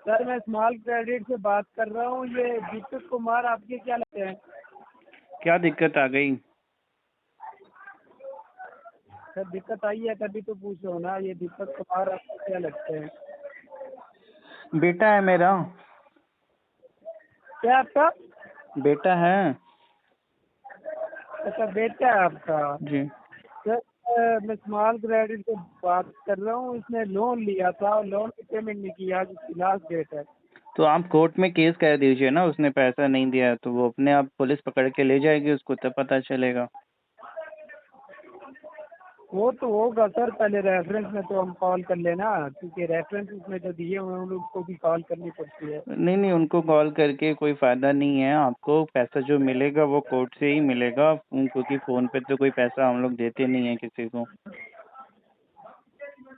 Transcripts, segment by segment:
Sir मैं small credit से बात कर रहा हूँ। ये दीपक कुमार आपके क्या लगते हैं? क्या दिक्कत आ गई? सर दिक्कत आई है तभी तो पूछ रहा हूँ ना। ये दीपक कुमार आपको क्या लगते हैं? बेटा है मेरा। क्या आपका? बेटा है अच्छा बेटा है आपका। जी। सर मैं स्मॉल क्रेडिट से बात कर रहा हूँ। इसने लोन लिया था और लोन की पेमेंट नहीं की। आज उसकी लास्ट डेट है। तो आप कोर्ट में केस कर दीजिए ना, उसने पैसा नहीं दिया है तो वो अपने आप पुलिस पकड़ के ले जाएगी उसको, तब पता चलेगा। वो तो होगा सर। पहले रेफरेंस में तो हम कॉल कर लेना, क्योंकि रेफरेंस उसमें जो दिए हुए हैं उन लोग को भी कॉल करनी पड़ती है। नहीं नहीं, उनको कॉल करके कोई फायदा नहीं है। आपको पैसा जो मिलेगा वो कोर्ट से ही मिलेगा, क्योंकि फोन पे तो कोई पैसा हम लोग देते नहीं है किसी को।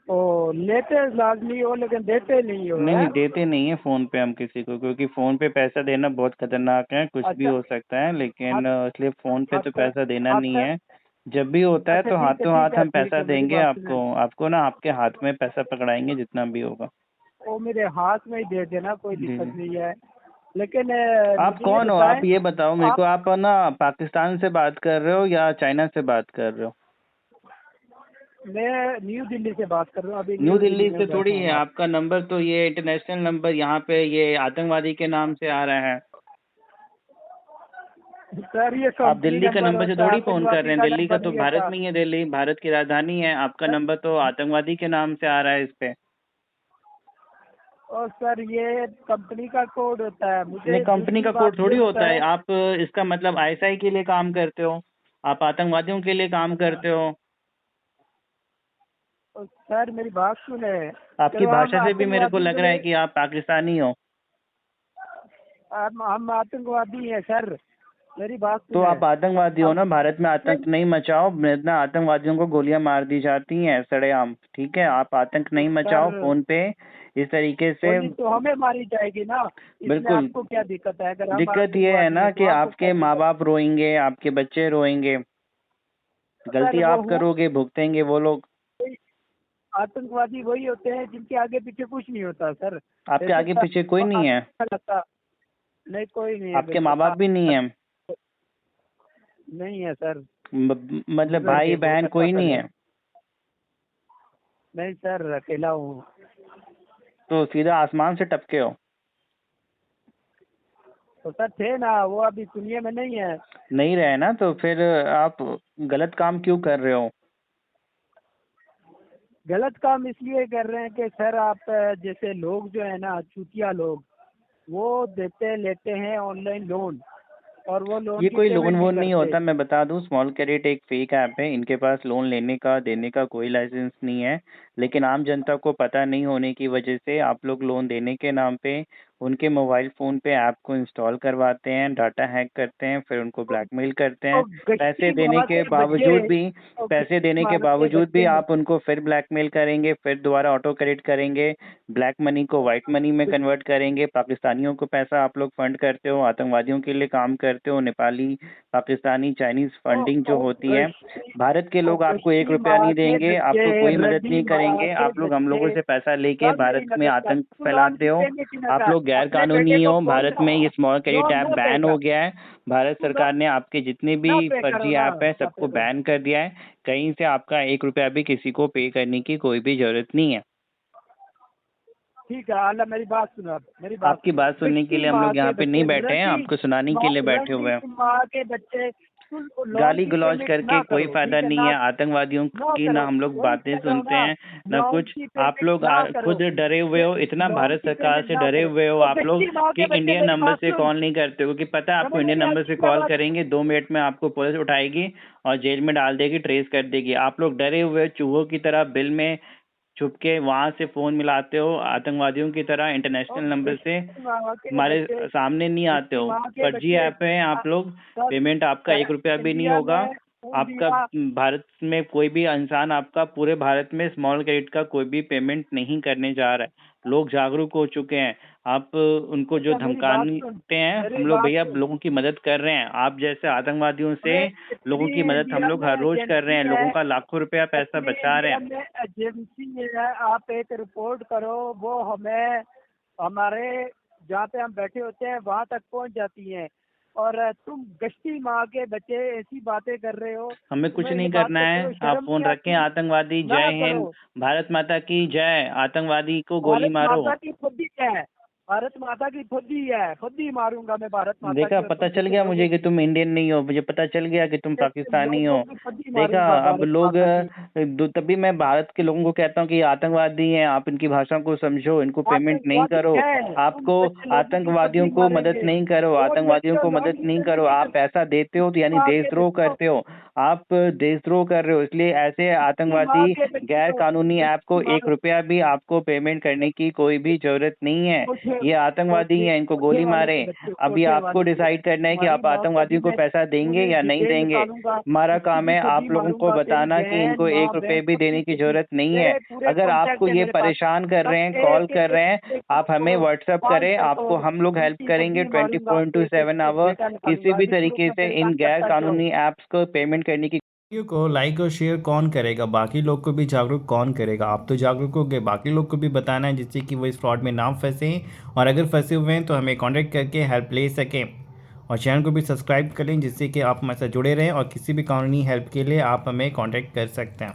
तो लेते लाजमी हो लेकिन देते नहीं हो नहीं है? नहीं, देते नहीं है फोन पे हम किसी को, क्योंकि फोन पे पैसा देना बहुत खतरनाक है, कुछ भी अच्छा। हो सकता है। लेकिन हाथ इसलिए फोन पे तो हाथ पैसा देना नहीं हाथ है। जब भी होता है अच्छा तो हाथों ठीक हाथ है हम ठीक पैसा है मेरी देंगे बात सुने। आपको। आपको ना आपके हाथ में पैसा पकड़ाएंगे जितना भी होगा। वो मेरे हाथ में ही दे देना, कोई जी दिक्कत जी। नहीं है। लेकिन आप मुझे ये कौन हो? बताएं। आप ये बताओ मेरे को, आप आप ना पाकिस्तान से बात कर रहे हो या चाइना से बात कर रहे हो? मैं न्यू दिल्ली से बात कर रहा हूँ। अभी न्यू न्यू दिल्ली दिल्ली में से बैठा थोड़ी है। हूँ। आप आपका नंबर तो ये इंटरनेशनल नंबर यहाँ पे ये आतंकवादी के नाम से आ रहा है। सर ये आप कंपनी दिल्ली का नंबर नंबर से होता है, थोड़ी फोन कर आतंकवादी रहे हैं। का दिल्ली का नंबर तो नहीं भारत होता। में ही है, दिल्ली भारत की राजधानी है। आपका सर नंबर तो आतंकवादी के नाम से आ रहा है इस पे। और सर ये कंपनी का कोड होता है। नहीं, मुझे कंपनी दूसरी का बात कोड ये थोड़ी होता है। बताएं। आप इसका मतलब आईएसआई के लिए काम करते हो, आप आतंकवादियों के लिए काम करते हो। और सर मेरी बात सुने। आपकी चलो हम भाषा से भी मेरे को आतंकवादियों लग के रहा है लिए कि आप पाकिस्तानी हो। हम आतंकवादी हैं सर। मेरी बात तो सुने। आप आतंकवादी हो अब ना? भारत में आतंक नहीं मचाओ। इतना आतंकवादियों को गोलियां मार दी जाती हैं सरेआम, ठीक है? आप आतंक नहीं सर मचाओ फोन पे इस तरीके से। गोली तो हमें मारी जाएगी ना। इसमें बिल्कुल। आपको क्या दिक्कत है? अगर हम दिक्कत ये है आतंकवादी ना हैं तो कि आपको क्या आपके माँ दिक्कत? बाप रोएंगे, आपके बच्चे रोएंगे। सर गलती वो आप हुआ करोगे, भुगतेंगे वो लोग। कोई। आतंकवादी वही होते हैं जिनके आगे पीछे कुछ नहीं होता सर। आपके आगे बेशक पीछे कोई नहीं है? अच्छा लगता। नहीं कोई नहीं है आपके माँ बेशक बाप भी नहीं है? नहीं है सर। मतलब गुजर भाई गए बहुत बहन अच्छा कोई नहीं पहले। है? नहीं सर अकेला हूँ। तो सीधा आसमान से टपके हो? तो सर थे ना, वो अभी दुनिया में नहीं है। नहीं रहे ना, तो फिर आप गलत काम क्यों कर रहे हो? गलत काम इसलिए कर रहे हैं कि सर आप जैसे लोग जो है ना चूतिया लोग, वो देते लेते हैं ऑनलाइन लोन और वो लोन ये की कोई लोन पेमेंट नहीं वोन नहीं करते। होता। मैं बता दूं, स्मॉल क्रेडिट एक फेक ऐप है। इनके पास लोन लेने का देने का कोई लाइसेंस नहीं है। लेकिन आम जनता को पता नहीं होने की वजह से आप लोग लोन देने के नाम पे उनके मोबाइल फ़ोन पे ऐप को इंस्टॉल करवाते हैं, डाटा हैक करते हैं, फिर उनको ब्लैकमेल करते तो हैं। पैसे गश्ती देने माँ के के बच्चे बावजूद भी और पैसे गश्ती देने के माँ के बावजूद भी बच्चे आप उनको फिर ब्लैकमेल करेंगे, फिर दोबारा ऑटो क्रेडिट करेंगे, ब्लैक मनी को व्हाइट मनी में कन्वर्ट करेंगे। पाकिस्तानियों को पैसा आप लोग फंड करते हो, आतंकवादियों के लिए काम करते हो। नेपाली, पाकिस्तानी, चाइनीज फंडिंग जो और होती है। गश्ती भारत के और लोग आपको एक गश्ती रुपया माँ नहीं के देंगे, बच्चे, आपको कोई मदद रड्डी नहीं माँ करेंगे। के आप लोग हम लोगों बच्चे। से पैसा लेके सब मेरी भारत में मदद कर। आतंक तू लोन फैलाते की हो। पेमेंट न आप कर। लोग गैर अपने बेटे कानूनी को हो। बोल भारत में ये स्मॉल क्रेडिट लोन ऐप न पे बैन कर। हो गया है। भारत तू सरकार ने आपके जितने भी ना पे करो फर्जी ना ऐप है ना पे सबको करो। बैन कर दिया है। कहीं से आपका एक रुपया भी किसी को पे करने की कोई भी जरूरत नहीं है। ठीक है अल्लाह मेरी बात सुनो। आप मेरी बात आपकी सुनो। बात सुनने के गश्ती लिए हम माँ लोग के यहाँ पे बच्चे, नहीं बैठे हैं, आपको सुनाने के लिए बैठे हुए हैं। रड्डी माँ के बच्चे, तुम लोन गाली की गलौज पेमेंट करके ना कोई करो। फायदा ठीक है नहीं ना? है। आतंकवादियों ना की ना करो। हम लोग वही बातें कह रहा हूँ सुनते ना। हैं ना लोन कुछ। की आप पेमेंट लोग ना करो। खुद डरे हुए हो इतना लोन भारत की सरकार पेमेंट से, ना डरे करो। हुए हो और आप लोग गश्ती माँ कि के बच्चे इंडियन मेरी नंबर बात से सुन। कॉल नहीं करते हो, कि पता है आपको समझ इंडियन नहीं नंबर आती से क्या कॉल बात? करेंगे 2 मिनट में आपको पुलिस उठाएगी और जेल में डाल देगी, ट्रेस कर देगी। आप लोग डरे हुए हो, चूहों की तरह बिल में छुप के वहां से फोन मिलाते हो आतंकवादियों की तरह इंटरनेशनल और नंबर से। गश्ती माँ के हमारे बच्चे, सामने नहीं आते गश्ती हो। माँ के फर्जी बच्चे। ऐप है आप लोग। सब पेमेंट आपका एक रुपया भी नहीं इंडिया होगा। में आपका इंडिया। भारत में कोई भी इंसान आपका पूरे भारत में स्मॉल क्रेडिट का कोई भी पेमेंट नहीं करने जा रहा है। लोग जागरूक हो चुके हैं। आप उनको जो अच्छा मेरी बात सुन। धमकाते हैं, मेरी हम लोग बात भैया सुन। लोगों की मदद कर रहे हैं। आप जैसे आतंकवादियों से अरे लोगों इतनी की मदद हम इंडिया लोग में हर रोज कर रहे हैं। एजेंसी है। लोगों का लाखों रुपया पैसा इतनी बचा रहे इंडिया हैं। में एजेंसी है। आप एक रिपोर्ट करो, वो हमें हमारे जहाँ पे हम बैठे होते हैं वहां तक पहुंच जाती हैं। और तुम गश्ती माँ के बच्चे ऐसी बातें कर रहे हो। हमें कुछ तुम्हें ये नहीं बात करना करते है, हुए आप शर्म फोन नहीं रखें। आती? आतंकवादी ना जय हिंद, करो। भारत माता की जय। आतंकवादी को गोली भारत मारो। माता की खुदी है, भारत माता की खुदी है, खुद ही मारूंगा मैं भारत माता देखा, की। और पता तुम चल जैसे गया लोगों मुझे कि तुम इंडियन नहीं हो, मुझे पता चल गया कि तुम जैसे पाकिस्तानी हो। लोगों की खुदी देखा, मारूंगा अब भारत लोग माता की। तभी मैं भारत के लोगों को कहता हूँ कि ये आतंकवादी हैं, आप इनकी भाषा को समझो, इनको पेमेंट नहीं आतंकवादी करो। है, तुम आपको जैसे लोगों की आतंकवादियों खुदी को मदद मारेंगे। नहीं करो, बोल आतंकवादियों देते हो को मदद लॉन्ग नहीं करो। जिंदगी आप पैसा देते हो तो यानी माँ के देशद्रोह बच्चों, करते हो। आप देशद्रोह कर रहे हो, इसलिए ऐसे गश्ती माँ आतंकवादी के गैर बच्चों, कानूनी ऐप को गश्ती माँ। 1 रुपया भी आपको पेमेंट करने की कोई भी जरूरत नहीं है। कोठे ये आतंकवादी कोठे हैं, इनको कोठे गोली वालों मारे। के बच्चे, अभी कोठे आपको वालों के। डिसाइड करना है कि तुम्हारी आप माँ को भी आतंकवादियों को मैं पैसा देंगे पूरे या नहीं डिटेल देंगे। निकालूंगा। हमारा किसी काम की है खुदी आप लोगों को मारूंगा, तेरी बताना कि बहन इनको माँ 1 रुपए बहन भी खुदी देने की खुदी। जरूरत नहीं है। मेरे पूरे अगर कॉन्टैक्ट आपको है ये मेरे पास। परेशान कर सब रहे हैं, कॉल एक कर एक रहे हैं, एक आप हमें को व्हाट्सअप कॉल करें, करता आपको हूँ, हम लोग हेल्प उनकी करेंगे खुदी मारूंगा, एक 24/7 डेटा किसी निकालूंगा। भी अभी तुम लोग तरीके को से इन परेशान गैर करता क्यों? कानूनी ऐप्स को पेमेंट करने की। वीडियो को लाइक और शेयर कौन करेगा? बाकी लोग को भी जागरूक कौन करेगा? आप तो जागरूक हो गए, बाकी लोग को भी बताना है जिससे कि वो इस फ्रॉड में ना फंसे। और अगर फंसे हुए हैं तो हमें कांटेक्ट करके हेल्प ले सकें। और चैनल को भी सब्सक्राइब करें जिससे कि आप हमारे साथ जुड़े रहें और किसी भी कानूनी हेल्प के लिए आप हमें कांटेक्ट कर सकते हैं।